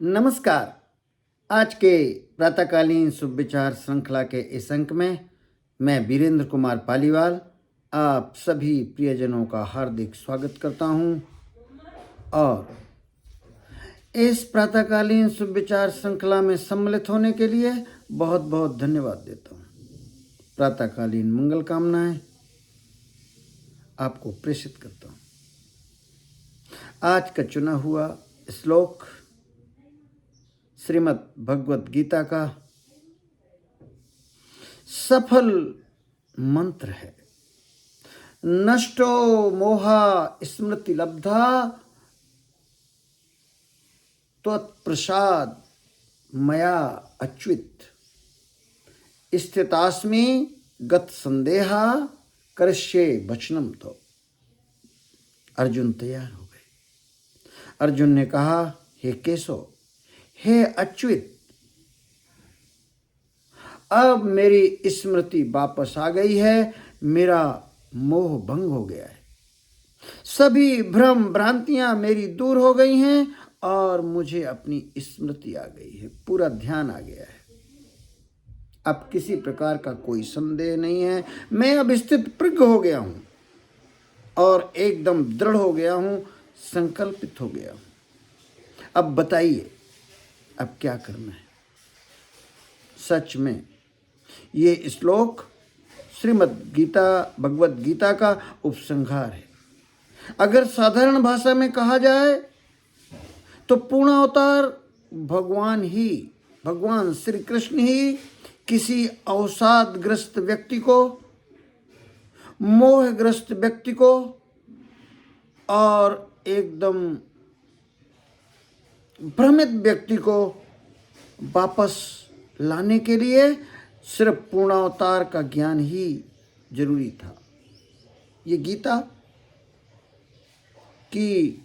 नमस्कार। आज के प्रातःकालीन शुभ विचार श्रृंखला के इस अंक में मैं वीरेंद्र कुमार पालीवाल आप सभी प्रियजनों का हार्दिक स्वागत करता हूं और इस प्रातःकालीन शुभ विचार श्रृंखला में सम्मिलित होने के लिए बहुत बहुत धन्यवाद देता हूं। प्रातःकालीन मंगल कामनाएं आपको प्रेषित करता हूं। आज का चुना हुआ श्लोक श्रीमद् भगवत गीता का सफल मंत्र है। नष्टो मोहा स्मृति लब्धा त्वत्प्रसाद मया अच्युत स्थितास्मि गत संदेहा करिष्ये वचनम। तो अर्जुन तैयार हो गए। अर्जुन ने कहा, हे केशव, हे अच्युत, अब मेरी स्मृति वापस आ गई है, मेरा मोह भंग हो गया है, सभी भ्रम भ्रांतियां मेरी दूर हो गई हैं और मुझे अपनी स्मृति आ गई है, पूरा ध्यान आ गया है। अब किसी प्रकार का कोई संदेह नहीं है, मैं अब स्थित प्रज्ञ हो गया हूं और एकदम दृढ़ हो गया हूं, संकल्पित हो गया हूं। अब बताइए, अब क्या करना है? सच में ये श्लोक श्रीमद् गीता भगवत गीता का उपसंहार है। अगर साधारण भाषा में कहा जाए तो पूर्ण अवतार भगवान श्री कृष्ण ही किसी अवसादग्रस्त व्यक्ति को, मोहग्रस्त व्यक्ति को और एकदम भ्रमित व्यक्ति को वापस लाने के लिए सिर्फ पूर्णावतार का ज्ञान ही जरूरी था। ये गीता की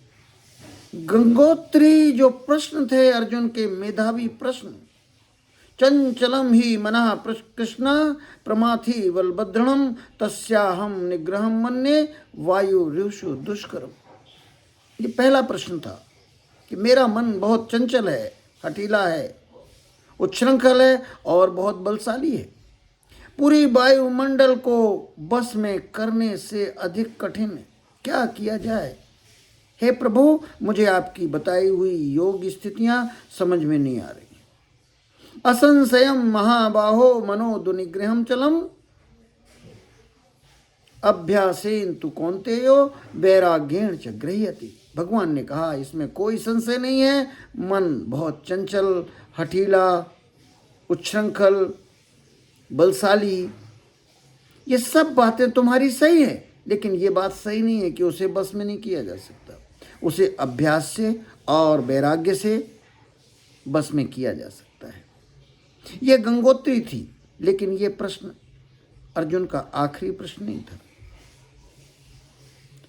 गंगोत्री जो प्रश्न थे अर्जुन के, मेधावी प्रश्न, चंचलम ही मनः कृष्ण प्रमाथि बलभद्रणम तस्याहम निग्रहम मन्ये वायु ऋषु दुष्करम। ये पहला प्रश्न था कि मेरा मन बहुत चंचल है, हठीला है, उच्छृंखल है और बहुत बलशाली है। पूरी वायुमंडल को बस में करने से अधिक कठिन क्या किया जाए? हे प्रभु, मुझे आपकी बताई हुई योग स्थितियां समझ में नहीं आ रही। असंशयम महाबाहो मनो दुनिग्रहम चलम अभ्यासेन तु कौन्तेयो वैराग्येण च गृह्यति। भगवान ने कहा, इसमें कोई संशय नहीं है, मन बहुत चंचल, हठीला, उच्छृंखल, बलशाली, ये सब बातें तुम्हारी सही है, लेकिन ये बात सही नहीं है कि उसे बस में नहीं किया जा सकता। उसे अभ्यास से और वैराग्य से बस में किया जा सकता है। यह गंगोत्री थी, लेकिन यह प्रश्न अर्जुन का आखिरी प्रश्न नहीं था,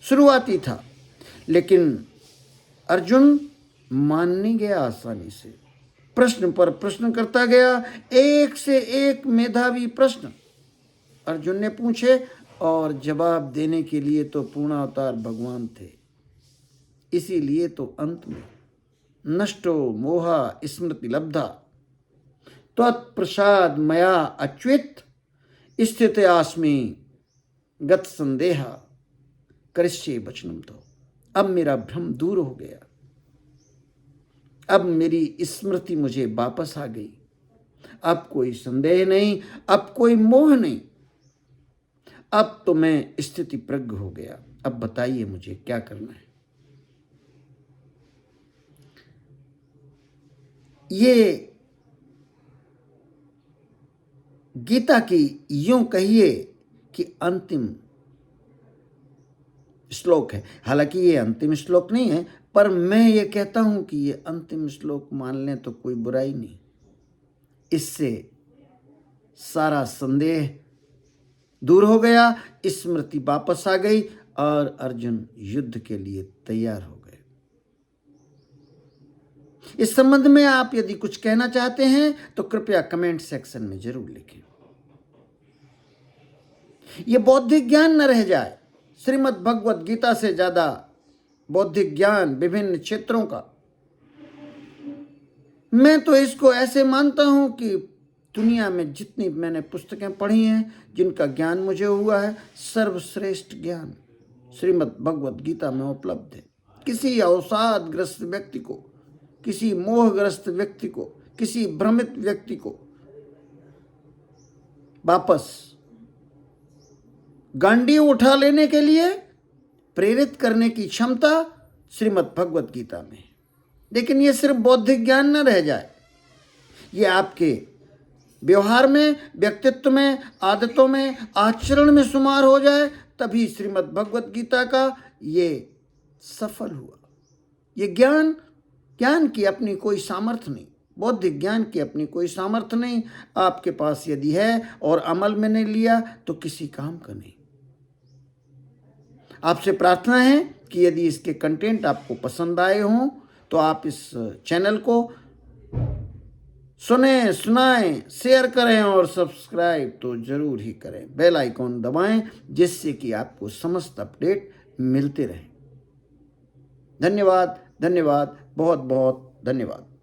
शुरुआती था। लेकिन अर्जुन मान नहीं गया आसानी से, प्रश्न पर प्रश्न करता गया। एक से एक मेधावी प्रश्न अर्जुन ने पूछे और जवाब देने के लिए तो पूर्णावतार भगवान थे। इसीलिए तो अंत में नष्टो मोहा स्मृति लब्धा त्वत्प्रसाद मया अच्युत स्थित आस्मि गत संदेहा करिष्ये वचनम। तो अब मेरा भ्रम दूर हो गया, अब मेरी स्मृति मुझे वापस आ गई, अब कोई संदेह नहीं, अब कोई मोह नहीं, अब तो मैं स्थिति प्रज्ञ हो गया। अब बताइए मुझे क्या करना है? ये गीता की यूं कहिए कि अंतिम श्लोक है। हालांकि ये अंतिम श्लोक नहीं है, पर मैं ये कहता हूं कि ये अंतिम श्लोक मान लें तो कोई बुराई नहीं। इससे सारा संदेह दूर हो गया, स्मृति वापस आ गई और अर्जुन युद्ध के लिए तैयार हो गए। इस संबंध में आप यदि कुछ कहना चाहते हैं तो कृपया कमेंट सेक्शन में जरूर लिखें। यह बौद्धिक ज्ञान न रह जाए। श्रीमद् भगवत गीता से ज्यादा बौद्धिक ज्ञान विभिन्न क्षेत्रों का मैं तो इसको ऐसे मानता हूँ कि दुनिया में जितनी मैंने पुस्तकें पढ़ी हैं, जिनका ज्ञान मुझे हुआ है, सर्वश्रेष्ठ ज्ञान श्रीमद् भगवत गीता में उपलब्ध है। किसी अवसादग्रस्त व्यक्ति को, किसी मोहग्रस्त व्यक्ति को, किसी भ्रमित व्यक्ति को वापस गांडी उठा लेने के लिए प्रेरित करने की क्षमता श्रीमद् भगवत गीता में है। लेकिन ये सिर्फ बौद्धिक ज्ञान न रह जाए, ये आपके व्यवहार में, व्यक्तित्व में, आदतों में, आचरण में शुमार हो जाए, तभी श्रीमद् भगवत गीता का ये सफल हुआ। ये ज्ञान की अपनी कोई सामर्थ्य नहीं, बौद्धिक ज्ञान की अपनी कोई सामर्थ्य नहीं। आपके पास यदि है और अमल में नहीं लिया तो किसी काम का नहीं। आपसे प्रार्थना है कि यदि इसके कंटेंट आपको पसंद आए हों तो आप इस चैनल को सुने, सुनाएं, शेयर करें और सब्सक्राइब तो जरूर ही करें। बेल आइकॉन दबाएं जिससे कि आपको समस्त अपडेट मिलते रहें। धन्यवाद, धन्यवाद, बहुत बहुत धन्यवाद।